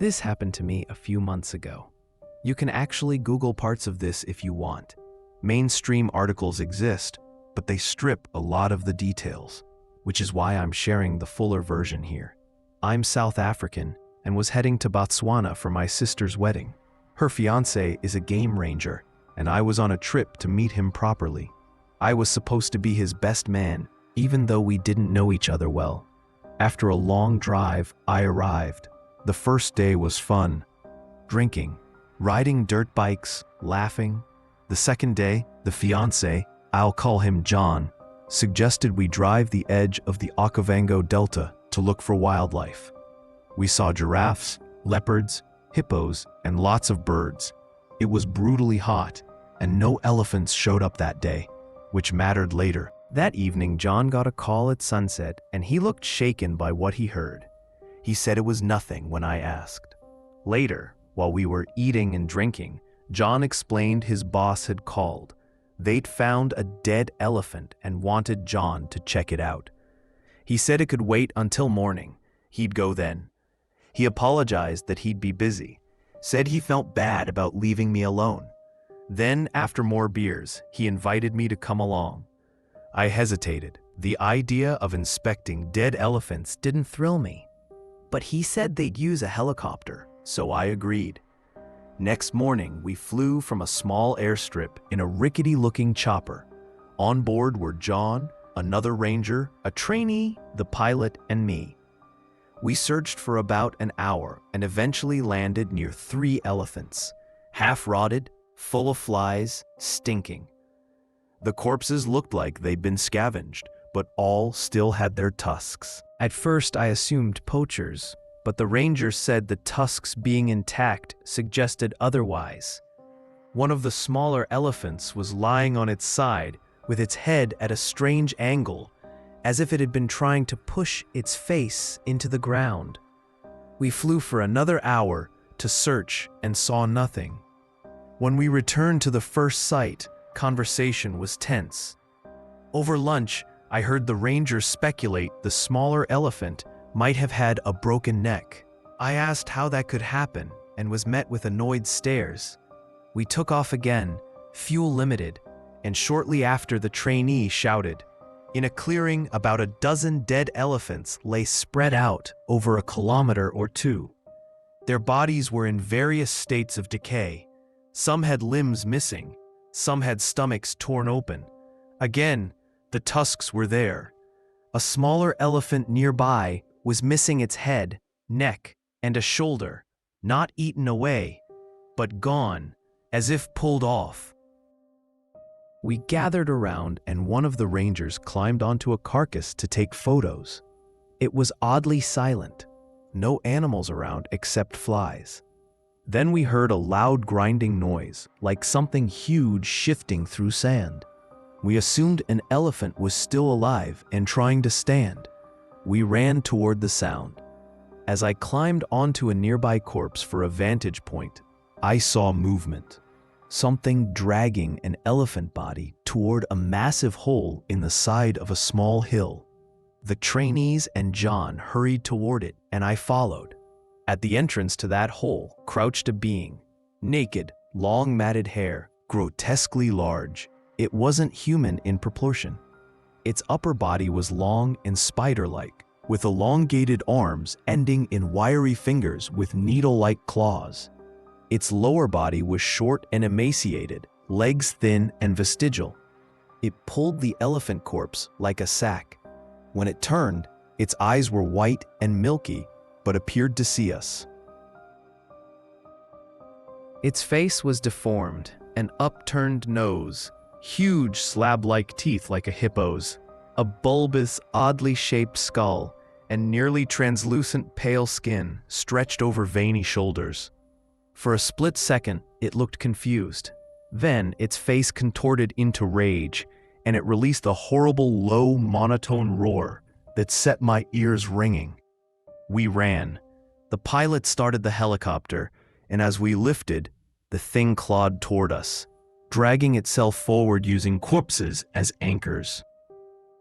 This happened to me a few months ago. You can actually Google parts of this if you want. Mainstream articles exist, but they strip a lot of the details, which is why I'm sharing the fuller version here. I'm South African and was heading to Botswana for my sister's wedding. Her fiancé is a game ranger, and I was on a trip to meet him properly. I was supposed to be his best man, even though we didn't know each other well. After a long drive, I arrived. The first day was fun. Drinking, riding dirt bikes, laughing. The second day, the fiancé, I'll call him John, suggested we drive the edge of the Okavango Delta to look for wildlife. We saw giraffes, leopards, hippos, and lots of birds. It was brutally hot, and no elephants showed up that day, which mattered later. That evening, John got a call at sunset, and he looked shaken by what he heard. He said it was nothing when I asked. Later, while we were eating and drinking, John explained his boss had called. They'd found a dead elephant and wanted John to check it out. He said it could wait until morning. He'd go then. He apologized that he'd be busy, said he felt bad about leaving me alone. Then, after more beers, he invited me to come along. I hesitated. The idea of inspecting dead elephants didn't thrill me. But he said they'd use a helicopter, so I agreed. Next morning, we flew from a small airstrip in a rickety-looking chopper. On board were John, another ranger, a trainee, the pilot, and me. We searched for about an hour and eventually landed near 3 elephants, half-rotted, full of flies, stinking. The corpses looked like they'd been scavenged, but all still had their tusks. At first, I assumed poachers, but the ranger said the tusks being intact suggested otherwise. One of the smaller elephants was lying on its side with its head at a strange angle, as if it had been trying to push its face into the ground. We flew for another hour to search and saw nothing. When we returned to the first site, conversation was tense. Over lunch, I heard the ranger speculate the smaller elephant might have had a broken neck. I asked how that could happen and was met with annoyed stares. We took off again, fuel limited, and shortly after the trainee shouted. In a clearing, about a dozen dead elephants lay spread out over a kilometer or two. Their bodies were in various states of decay. Some had limbs missing, some had stomachs torn open. Again, the tusks were there. A smaller elephant nearby was missing its head, neck, and a shoulder, not eaten away, but gone, as if pulled off. We gathered around and one of the rangers climbed onto a carcass to take photos. It was oddly silent, no animals around except flies. Then we heard a loud grinding noise, like something huge shifting through sand. We assumed an elephant was still alive and trying to stand. We ran toward the sound. As I climbed onto a nearby corpse for a vantage point, I saw movement. Something dragging an elephant body toward a massive hole in the side of a small hill. The trainees and John hurried toward it, and I followed. At the entrance to that hole crouched a being, naked, long matted hair, grotesquely large. It wasn't human in proportion. Its upper body was long and spider-like, with elongated arms ending in wiry fingers with needle-like claws. Its lower body was short and emaciated, legs thin and vestigial. It pulled the elephant corpse like a sack. When it turned, its eyes were white and milky, but appeared to see us. Its face was deformed, an upturned nose, huge slab-like teeth like a hippo's, a bulbous, oddly shaped skull, and nearly translucent pale skin stretched over veiny shoulders. For a split second, it looked confused. Then, its face contorted into rage, and it released a horrible, low, monotone roar that set my ears ringing. We ran. The pilot started the helicopter, and as we lifted, the thing clawed toward us, dragging itself forward using corpses as anchors.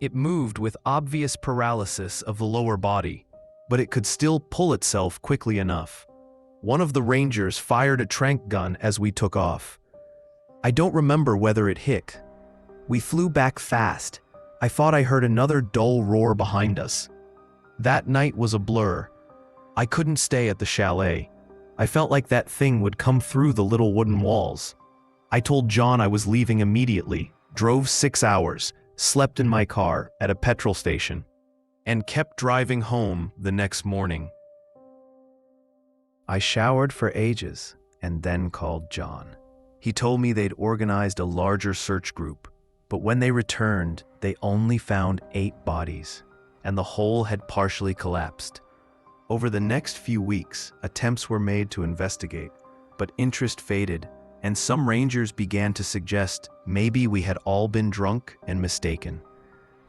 It moved with obvious paralysis of the lower body, but it could still pull itself quickly enough. One of the rangers fired a tranq gun as we took off. I don't remember whether it hit. We flew back fast. I thought I heard another dull roar behind us. That night was a blur. I couldn't stay at the chalet. I felt like that thing would come through the little wooden walls. I told John I was leaving immediately, drove 6 hours, slept in my car at a petrol station, and kept driving home the next morning. I showered for ages and then called John. He told me they'd organized a larger search group, but when they returned, they only found 8 bodies, and the hole had partially collapsed. Over the next few weeks, attempts were made to investigate, but interest faded, and some rangers began to suggest maybe we had all been drunk and mistaken.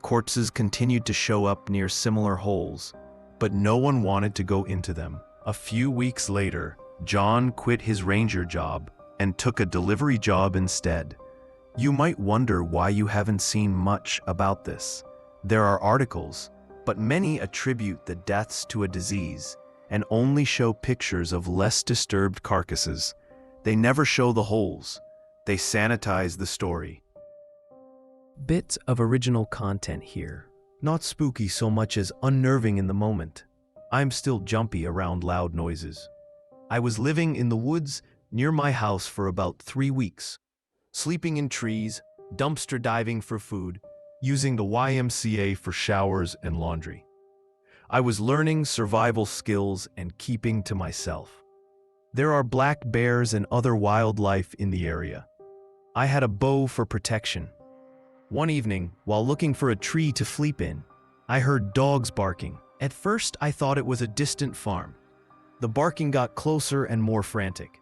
Corpses continued to show up near similar holes, but no one wanted to go into them. A few weeks later, John quit his ranger job and took a delivery job instead. You might wonder why you haven't seen much about this. There are articles, but many attribute the deaths to a disease and only show pictures of less disturbed carcasses. They never show the holes. They sanitize the story. Bits of original content here. Not spooky so much as unnerving in the moment. I'm still jumpy around loud noises. I was living in the woods near my house for about 3 weeks, sleeping in trees, dumpster diving for food, using the YMCA for showers and laundry. I was learning survival skills and keeping to myself. There are black bears and other wildlife in the area. I had a bow for protection. One evening, while looking for a tree to sleep in, I heard dogs barking. At first, I thought it was a distant farm. The barking got closer and more frantic.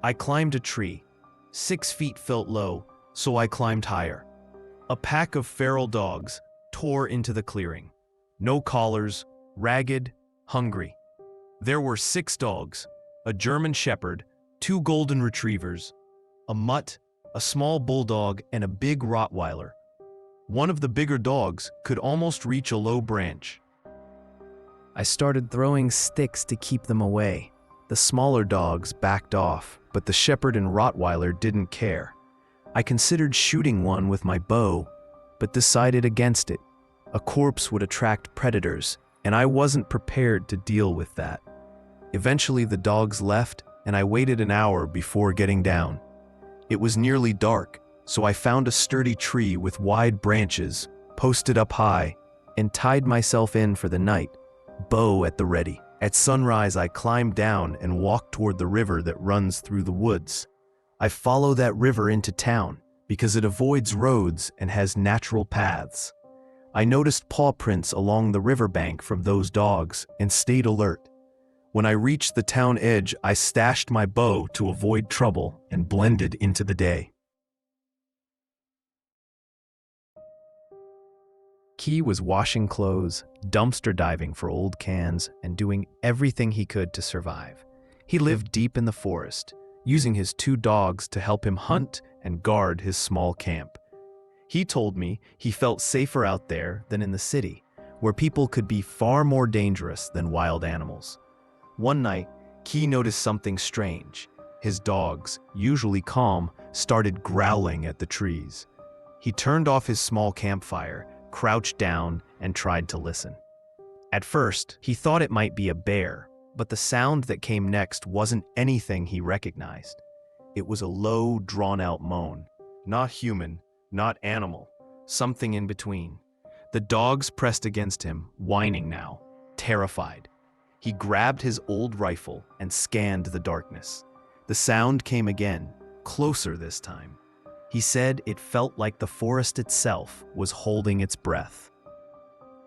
I climbed a tree. 6 feet felt low, so I climbed higher. A pack of feral dogs tore into the clearing. No collars, ragged, hungry. There were 6 dogs, a German Shepherd, 2 golden retrievers, a mutt, a small bulldog, and a big Rottweiler. One of the bigger dogs could almost reach a low branch. I started throwing sticks to keep them away. The smaller dogs backed off, but the Shepherd and Rottweiler didn't care. I considered shooting one with my bow, but decided against it. A corpse would attract predators, and I wasn't prepared to deal with that. Eventually the dogs left, and I waited an hour before getting down. It was nearly dark, so I found a sturdy tree with wide branches, posted up high, and tied myself in for the night, bow at the ready. At sunrise, I climbed down and walked toward the river that runs through the woods. I follow that river into town because it avoids roads and has natural paths. I noticed paw prints along the riverbank from those dogs and stayed alert. When I reached the town edge, I stashed my bow to avoid trouble and blended into the day. Key was washing clothes, dumpster diving for old cans, and doing everything he could to survive. He lived deep in the forest, using his 2 dogs to help him hunt and guard his small camp. He told me he felt safer out there than in the city, where people could be far more dangerous than wild animals. One night, Key noticed something strange. His dogs, usually calm, started growling at the trees. He turned off his small campfire, crouched down, and tried to listen. At first, he thought it might be a bear, but the sound that came next wasn't anything he recognized. It was a low, drawn-out moan. Not human, not animal, something in between. The dogs pressed against him, whining now, terrified. He grabbed his old rifle and scanned the darkness. The sound came again, closer this time. He said it felt like the forest itself was holding its breath.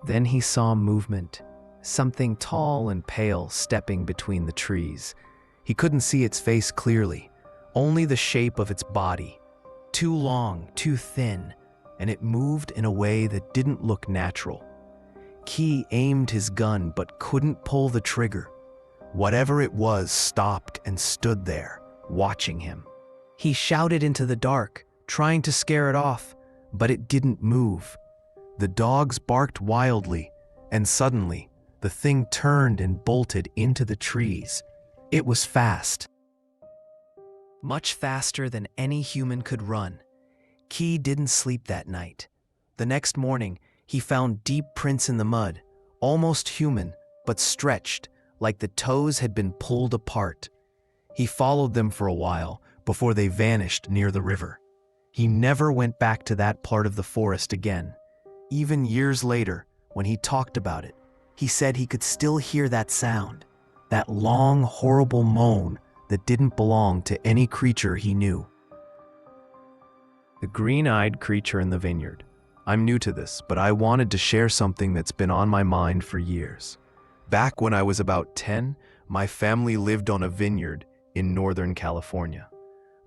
Then he saw movement, something tall and pale stepping between the trees. He couldn't see its face clearly, only the shape of its body. Too long, too thin, and it moved in a way that didn't look natural. Key aimed his gun but couldn't pull the trigger. Whatever it was stopped and stood there, watching him. He shouted into the dark, trying to scare it off, but it didn't move. The dogs barked wildly, and suddenly, the thing turned and bolted into the trees. It was fast. Much faster than any human could run. Key didn't sleep that night. The next morning, he found deep prints in the mud, almost human, but stretched, like the toes had been pulled apart. He followed them for a while before they vanished near the river. He never went back to that part of the forest again. Even years later, when he talked about it, he said he could still hear that sound, that long, horrible moan that didn't belong to any creature he knew. The green-eyed creature in the vineyard. I'm new to this, but I wanted to share something that's been on my mind for years. Back when I was about 10, my family lived on a vineyard in Northern California.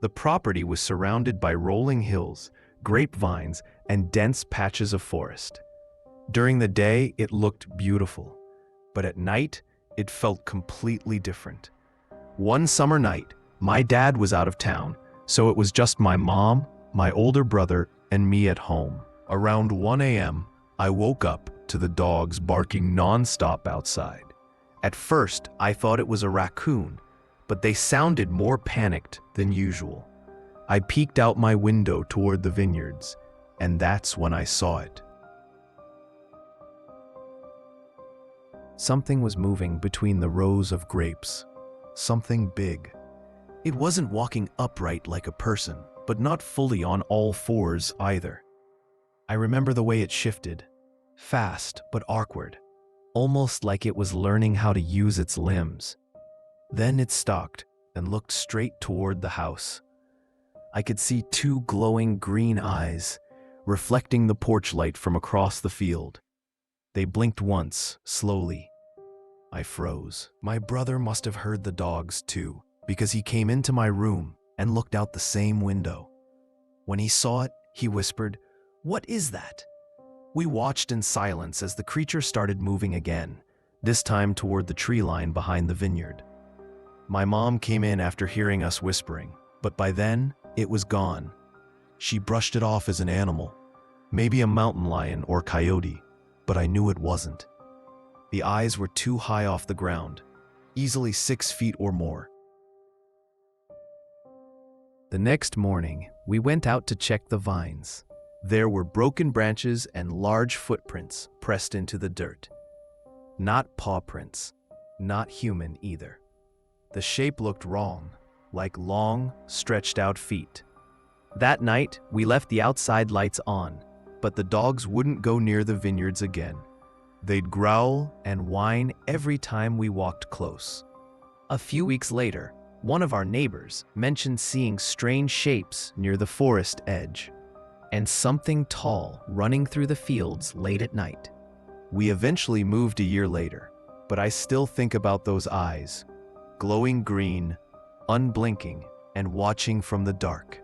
The property was surrounded by rolling hills, grapevines, and dense patches of forest. During the day, it looked beautiful, but at night, it felt completely different. One summer night, my dad was out of town, so it was just my mom, my older brother, and me at home. Around 1 a.m., I woke up to the dogs barking non-stop outside. At first, I thought it was a raccoon, but they sounded more panicked than usual. I peeked out my window toward the vineyards, and that's when I saw it. Something was moving between the rows of grapes. Something big. It wasn't walking upright like a person, but not fully on all fours either. I remember the way it shifted. Fast, but awkward. Almost like it was learning how to use its limbs. Then it stopped and looked straight toward the house. I could see two glowing green eyes, reflecting the porch light from across the field. They blinked once, slowly. I froze. My brother must have heard the dogs too, because he came into my room and looked out the same window. When he saw it, he whispered, "What is that?" We watched in silence as the creature started moving again, this time toward the tree line behind the vineyard. My mom came in after hearing us whispering, but by then, it was gone. She brushed it off as an animal, maybe a mountain lion or coyote, but I knew it wasn't. The eyes were too high off the ground, easily 6 feet or more. The next morning, we went out to check the vines. There were broken branches and large footprints pressed into the dirt. Not paw prints, not human either. The shape looked wrong, like long, stretched-out feet. That night, we left the outside lights on, but the dogs wouldn't go near the vineyards again. They'd growl and whine every time we walked close. A few weeks later, one of our neighbors mentioned seeing strange shapes near the forest edge, and something tall running through the fields late at night. We eventually moved a year later, but I still think about those eyes, glowing green, unblinking, and watching from the dark.